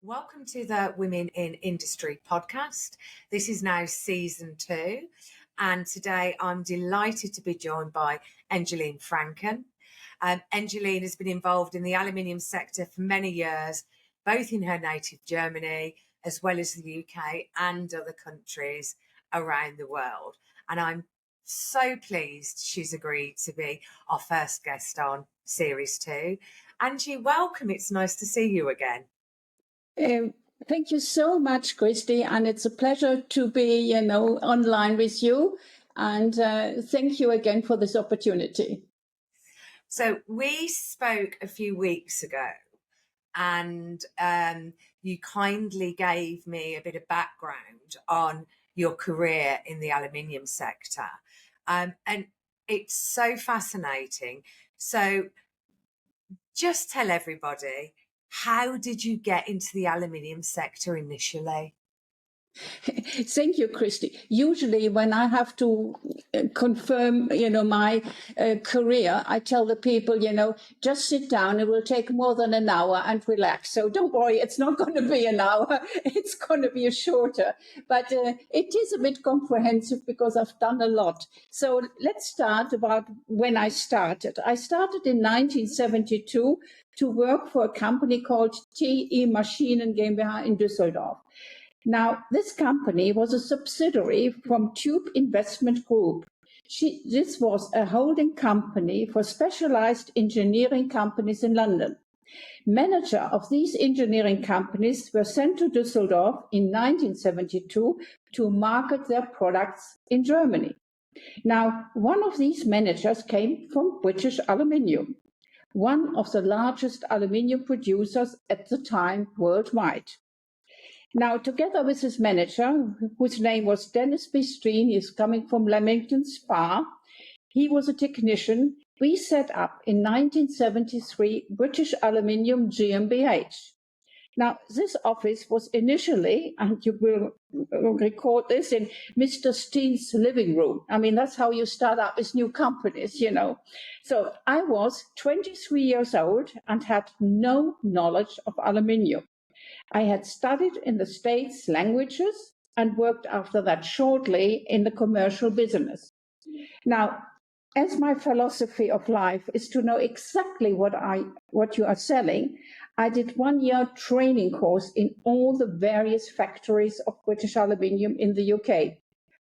Welcome to the Women in Industry podcast. This is now season 2, and today I'm delighted to be joined by Engeline Franken. Engeline has been involved in the aluminium sector for many years, both in her native Germany as well as the UK and other countries around the world. And I'm so pleased she's agreed to be our first guest on series 2. Angie, welcome. It's nice to see you again. Thank you so much, Kirsty, and it's a pleasure to be, online with you. And thank you again for this opportunity. So we spoke a few weeks ago, and you kindly gave me a bit of background on your career in the aluminium sector, and it's so fascinating. So just tell everybody, how did you get into the aluminium sector initially? Thank you, Kirsty. Usually when I have to confirm, my career, I tell the people, just sit down. It will take more than an hour and relax. So don't worry, it's not going to be an hour. It's going to be shorter. But it is a bit comprehensive because I've done a lot. So let's start about when I started. I started in 1972 to work for a company called TE Maschinen GmbH in Düsseldorf. Now, this company was a subsidiary from Tube Investment Group. This was a holding company for specialized engineering companies in London. Manager of these engineering companies were sent to Düsseldorf in 1972 to market their products in Germany. Now, one of these managers came from British Aluminium, one of the largest aluminium producers at the time worldwide. Now, together with his manager, whose name was Dennis Bistreen, he's coming from Leamington Spa, he was a technician, we set up in 1973 British Aluminium GmbH. Now, this office was initially, and you will record this, in Mr. Steen's living room. I mean, that's how you start up with new companies, So I was 23 years old and had no knowledge of aluminium. I had studied in the States languages and worked after that shortly in the commercial business. Now, as my philosophy of life is to know exactly what you are selling, I did 1 year training course in all the various factories of British Aluminium in the UK,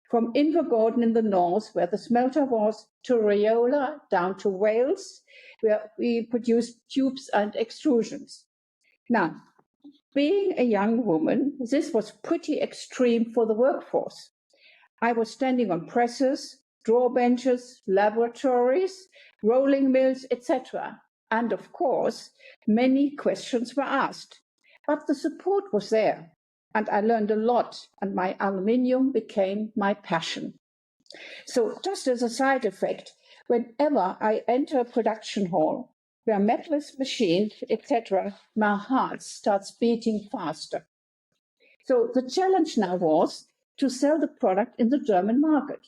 from Invergordon in the north, where the smelter was, to Riola, down to Wales, where we produced tubes and extrusions. Now, being a young woman, this was pretty extreme for the workforce. I was standing on presses, draw benches, laboratories, rolling mills, etc. And of course, many questions were asked. But the support was there, and I learned a lot, and my aluminium became my passion. So just as a side effect, whenever I enter a production hall, where metal is machined, etc., my heart starts beating faster. So the challenge now was to sell the product in the German market.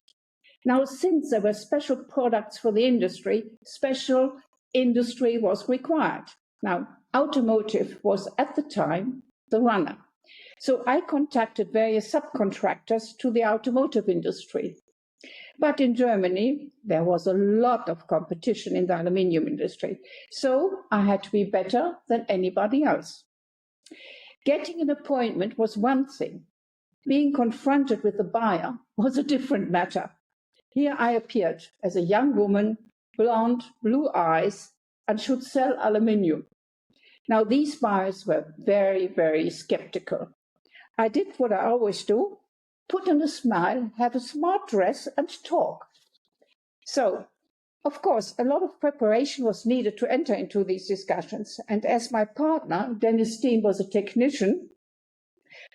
Now, since there were special products for the industry, special industry was required. Now, automotive was at the time the runner. So I contacted various subcontractors to the automotive industry. But in Germany, there was a lot of competition in the aluminium industry. So I had to be better than anybody else. Getting an appointment was one thing. Being confronted with the buyer was a different matter. Here I appeared as a young woman, blonde, blue eyes, and should sell aluminium. Now, these buyers were very, very skeptical. I did what I always do. Put on a smile, have a smart dress, and talk. So, of course, a lot of preparation was needed to enter into these discussions. And as my partner, Dennis Steen, was a technician,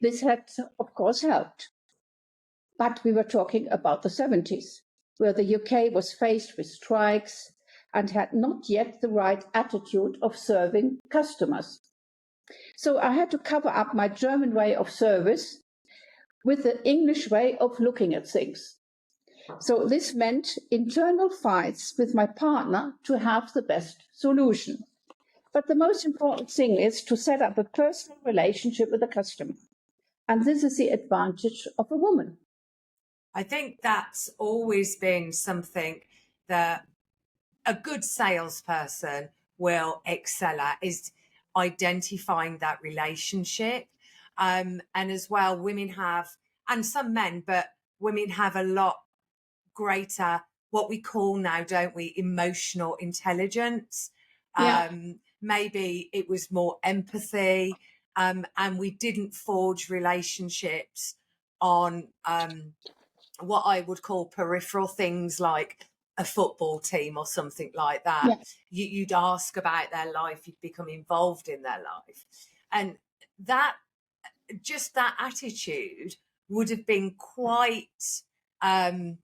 this had, of course, helped. But we were talking about the 70s, where the UK was faced with strikes and had not yet the right attitude of serving customers. So I had to cover up my German way of service with the English way of looking at things. So this meant internal fights with my partner to have the best solution. But the most important thing is to set up a personal relationship with the customer. And this is the advantage of a woman. I think that's always been something that a good salesperson will excel at, is identifying that relationship. And as well, women have, and some men, but women have a lot greater, what we call now, don't we, emotional intelligence. Yeah. Maybe it was more empathy, and we didn't forge relationships on what I would call peripheral things like a football team or something like that. Yeah. You'd ask about their life, you'd become involved in their life. And that, just that attitude would have been um,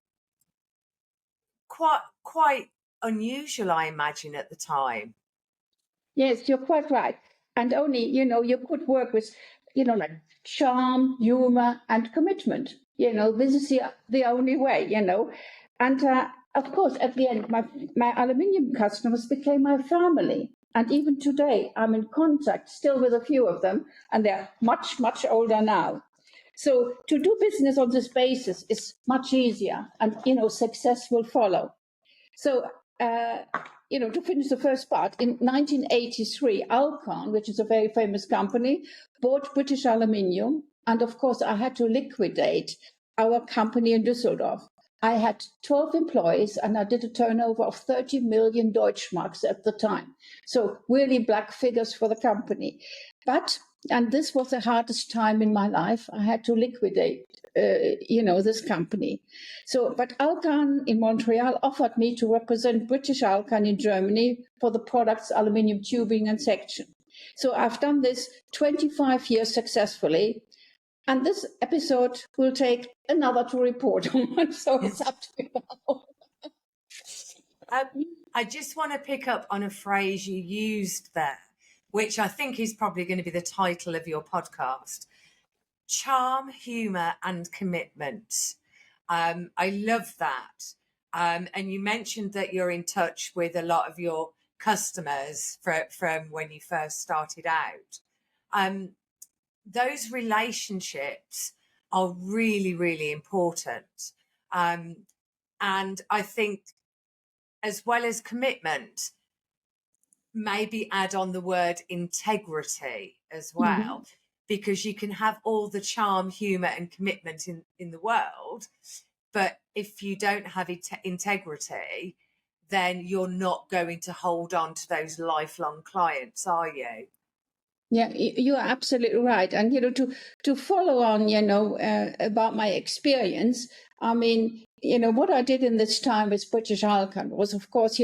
quite unusual, I imagine, at the time. Yes, you're quite right. And only, you could work with, like charm, humor, and commitment. This is the only way, And of course, at the end, my aluminium customers became my family. And even today, I'm in contact still with a few of them, and they're much, much older now. So to do business on this basis is much easier, and, success will follow. So, to finish the first part, in 1983, Alcan, which is a very famous company, bought British Aluminium. And of course, I had to liquidate our company in Düsseldorf. I had 12 employees and I did a turnover of 30 million Deutschmarks at the time. So really black figures for the company. And this was the hardest time in my life. I had to liquidate, this company. But Alcan in Montreal offered me to represent British Alcan in Germany for the product's aluminium tubing and section. So I've done this 25 years successfully. And this episode will take another to report on. So it's up to you now. I just want to pick up on a phrase you used there, which I think is probably going to be the title of your podcast: charm, humour, and commitment. I love that. And you mentioned that you're in touch with a lot of your customers from when you first started out. Those relationships are really, really important. And I think, as well as commitment, maybe add on the word integrity as well, because you can have all the charm, humour and commitment in the world, but if you don't have integrity, then you're not going to hold on to those lifelong clients, are you? Yeah, you are absolutely right. And, to follow on, about my experience, I mean, what I did in this time with British Alcan was, of course,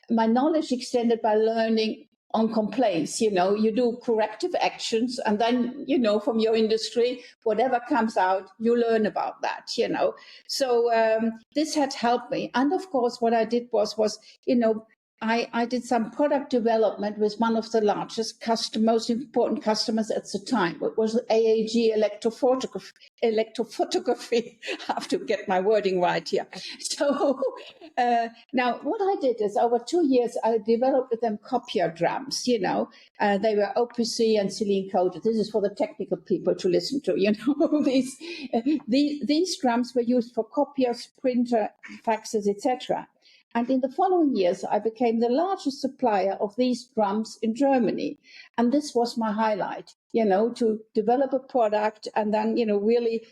my knowledge extended by learning on complaints. You do corrective actions, and then, from your industry, whatever comes out, you learn about that, So this had helped me. And of course, what I did was, I did some product development with one of the largest most important customers at the time. It was AAG electrophotography. I have to get my wording right here. So now what I did is, over 2 years, I developed with them copier drums. They were OPC and silicone coated. This is for the technical people to listen to. These drums were used for copiers, printer, faxes, etc. And in the following years, I became the largest supplier of these drums in Germany. And this was my highlight, to develop a product and then, really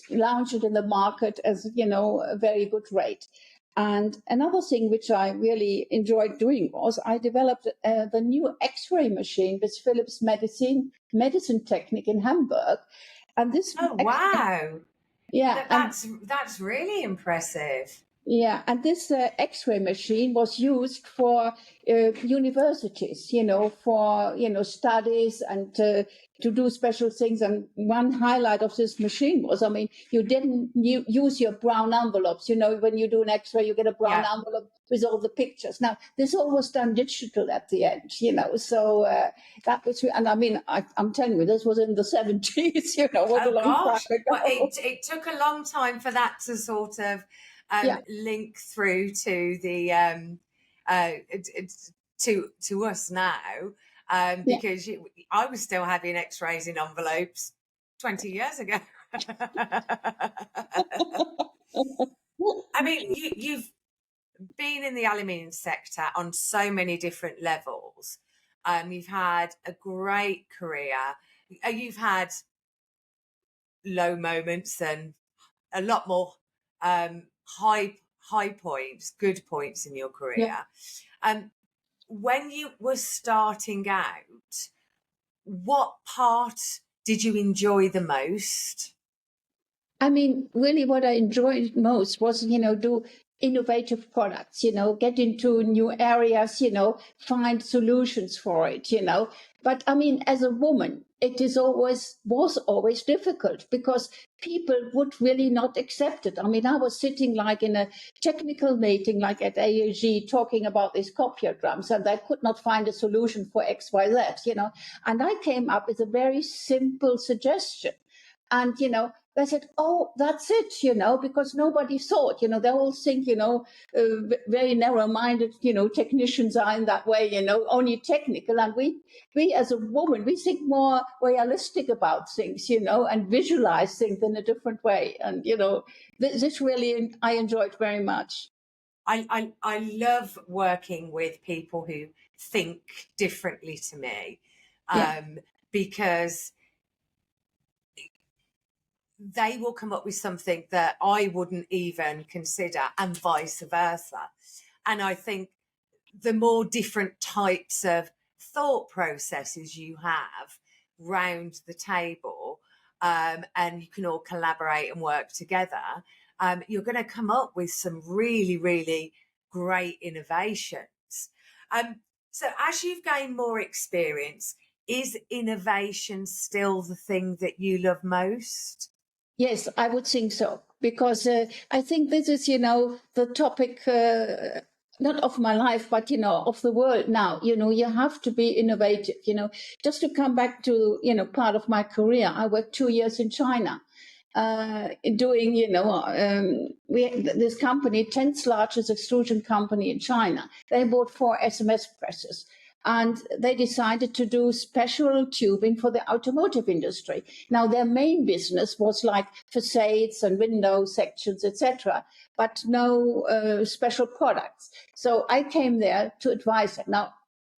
launch it in the market as, a very good rate. And another thing which I really enjoyed doing was I developed the new X-ray machine with Philips Medicine Technique in Hamburg. And this wow. Yeah. That's really impressive. Yeah, and this X-ray machine was used for universities, for studies and to do special things. And one highlight of this machine was, you didn't use your brown envelopes. When you do an X-ray, you get a brown envelope with all the pictures. Now, this all was done digital at the end, So that was, and I'm telling you, this was in the 70s, was a long time ago. Well, it took a long time for that to sort of link through to the to us now, because I was still having X-rays in envelopes 20 years ago. I mean, you've been in the aluminium sector on so many different levels. You've had a great career. You've had low moments and a lot more high points, good points in your career. When you were starting out, what part did you enjoy the most? I mean, really what I enjoyed most was, do innovative products, get into new areas, find solutions for it, But I mean, as a woman, was always difficult because people would really not accept it. I mean, I was sitting like in a technical meeting, like at AAG, talking about these copier drums, and I could not find a solution for XYZ, And I came up with a very simple suggestion. And, they said, oh, that's it, because nobody thought, they all think, very narrow-minded, technicians are in that way, only technical. And we as a woman, we think more realistic about things, and visualize things in a different way. And, this really, I enjoyed very much. I love working with people who think differently to me, because they will come up with something that I wouldn't even consider, and vice versa. And I think the more different types of thought processes you have round the table, and you can all collaborate and work together, you're going to come up with some really, really great innovations. So as you've gained more experience, is innovation still the thing that you love most? Yes, I would think so, because I think this is, the topic, not of my life, but, of the world now. You have to be innovative, just to come back to, part of my career. I worked 2 years in China. Doing, this company, 10th largest extrusion company in China. They bought 4 SMS presses. And they decided to do special tubing for the automotive industry. Now, their main business was like facades and window sections, etc., but no special products. So I came there to advise them. Now,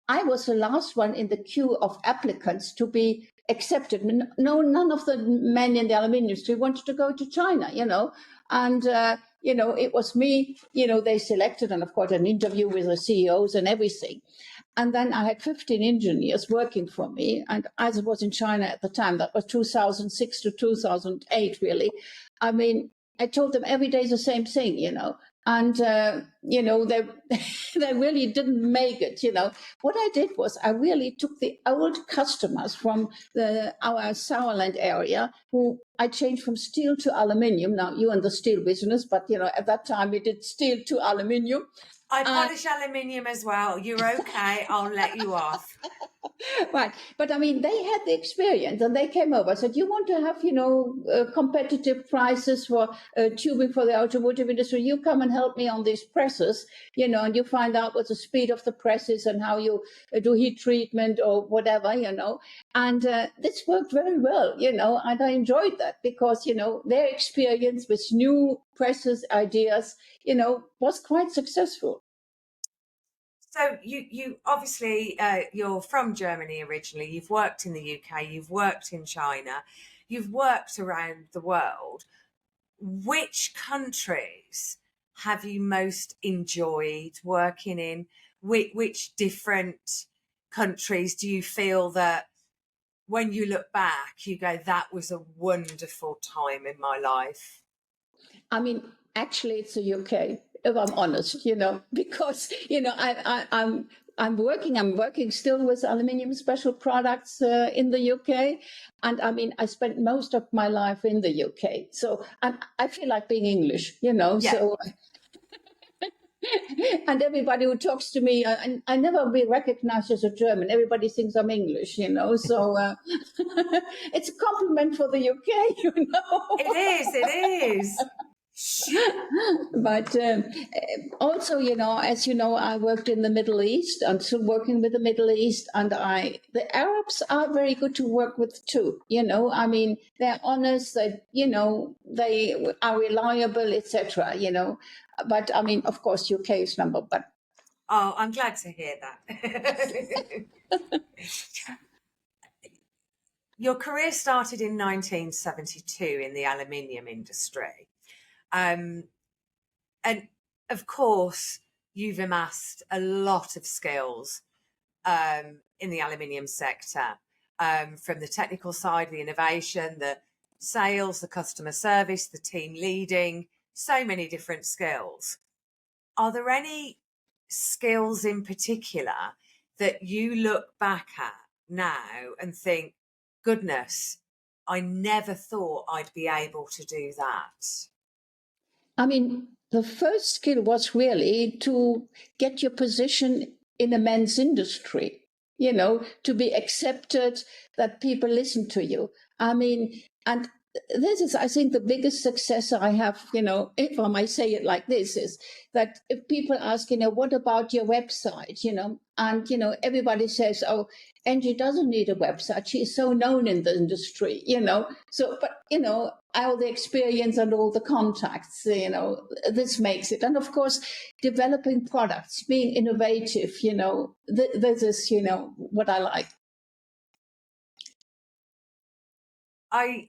I was the last one in the queue of applicants to be accepted. No, none of the men in the aluminium industry wanted to go to China, and it was me, they selected, and of course an interview with the CEOs and everything. And then I had 15 engineers working for me. And as it was in China at the time, that was 2006 to 2008, really. I mean, I told them every day the same thing, and, they, they really didn't make it, What I did was I really took the old customers from our Sauerland area, who I changed from steel to aluminium. Now, you're in the steel business, but, at that time we did steel to aluminium. I polish aluminium as well. You're okay. I'll let you off. Right. But I mean, they had the experience and they came over, said, you want to have, competitive prices for tubing for the automotive industry. You come and help me on these presses, and you find out what the speed of the press is and how you do heat treatment or whatever, And this worked very well, and I enjoyed that because, their experience with new presses, ideas, was quite successful. So you obviously, you're from Germany originally. You've worked in the UK. You've worked in China. You've worked around the world. Which countries have you most enjoyed working in? Which different countries do you feel that when you look back, you go, that was a wonderful time in my life? I mean, actually, it's the UK, if I'm honest, because, I'm working still with aluminium special products in the UK. And I mean, I spent most of my life in the UK. So I feel like being English, so. And everybody who talks to me, I never be recognized as a German. Everybody thinks I'm English, So it's a compliment for the UK, It is. But also, as you know, I worked in the Middle East. I'm still working with the Middle East, and the Arabs are very good to work with too. I mean, they're honest. They are reliable, etc. But I mean, of course, UK is number one. Oh, I'm glad to hear that. Your career started in 1972 in the aluminium industry. And of course, you've amassed a lot of skills in the aluminium sector, from the technical side, the innovation, the sales, the customer service, the team leading, so many different skills. Are there any skills in particular that you look back at now and think, goodness, I never thought I'd be able to do that? I mean, the first skill was really to get your position in a men's industry, to be accepted, that people listen to you. I mean, and this is, I think, the biggest success I have, if I might say it like this, is that if people ask, what about your website, and, everybody says, oh, Angie doesn't need a website. She's so known in the industry, So, but, all the experience and all the contacts, this makes it. And of course, developing products, being innovative, this is, what I like. I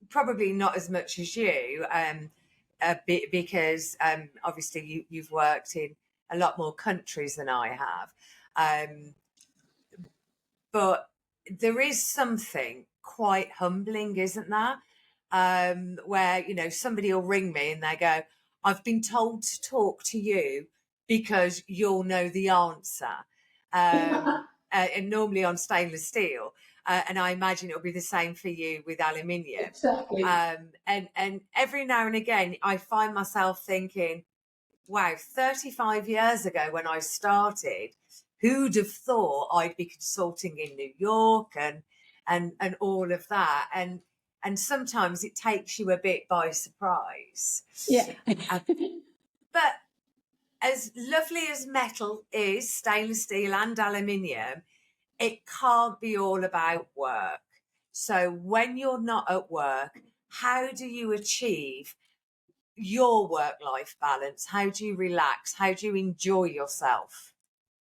probably not as much as you, because obviously you've worked in a lot more countries than I have, but there is something quite humbling, isn't there? Where somebody will ring me and they go, "I've been told to talk to you because you'll know the answer," and normally on stainless steel. And I imagine it'll be the same for you with aluminium. Exactly. And every now and again, I find myself thinking, wow, 35 years ago when I started, who'd have thought I'd be consulting in New York and all of that? And sometimes it takes you a bit by surprise. Yeah. But as lovely as metal is, stainless steel and aluminium, it can't be all about work. So when you're not at work, how do you achieve your work-life balance? How do you relax? How do you enjoy yourself?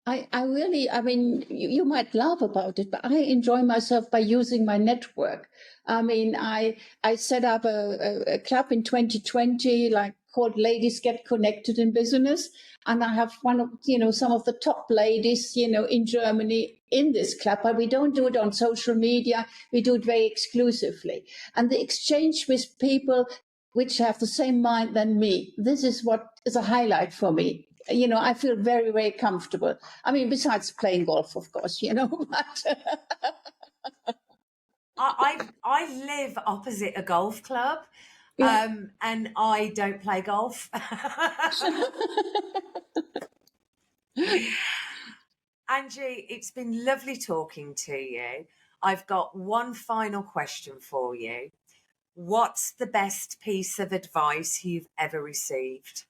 I really, I mean, you might laugh about it, but I enjoy myself by using my network. I mean, I set up a club in 2020, like called Ladies Get Connected in Business. And I have one of, some of the top ladies, in Germany in this club, but we don't do it on social media. We do it very exclusively. And the exchange with people which have the same mind than me, this is what is a highlight for me. I feel very, very comfortable. I mean, besides playing golf, of course, but I live opposite a golf club, yeah. and I don't play golf. Angie, it's been lovely talking to you. I've got one final question for you. What's the best piece of advice you've ever received?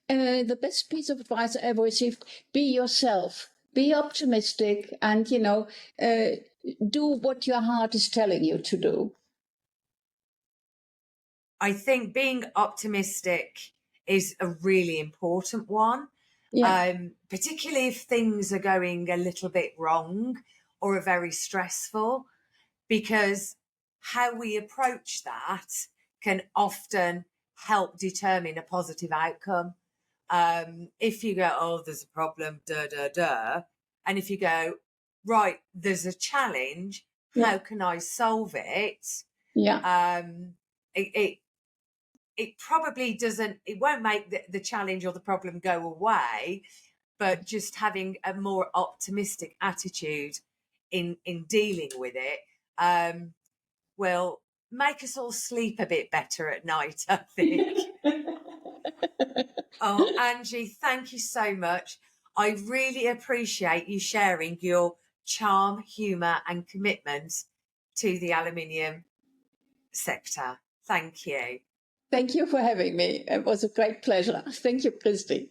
The best piece of advice I ever received: be yourself, be optimistic, and do what your heart is telling you to do. I think being optimistic is a really important one, Yeah. particularly if things are going a little bit wrong or are very stressful, because how we approach that can often help determine a positive outcome. If you go, oh, there's a problem, and if you go, right, there's a challenge, Yeah. how can I solve it? Yeah. It probably doesn't, it won't make the challenge or the problem go away, but just having a more optimistic attitude in dealing with it will make us all sleep a bit better at night, I think. Oh, Angie, thank you so much. I really appreciate you sharing your charm, humour and commitment to the aluminium sector. Thank you. Thank you for having me. It was a great pleasure. Thank you, Kirsty.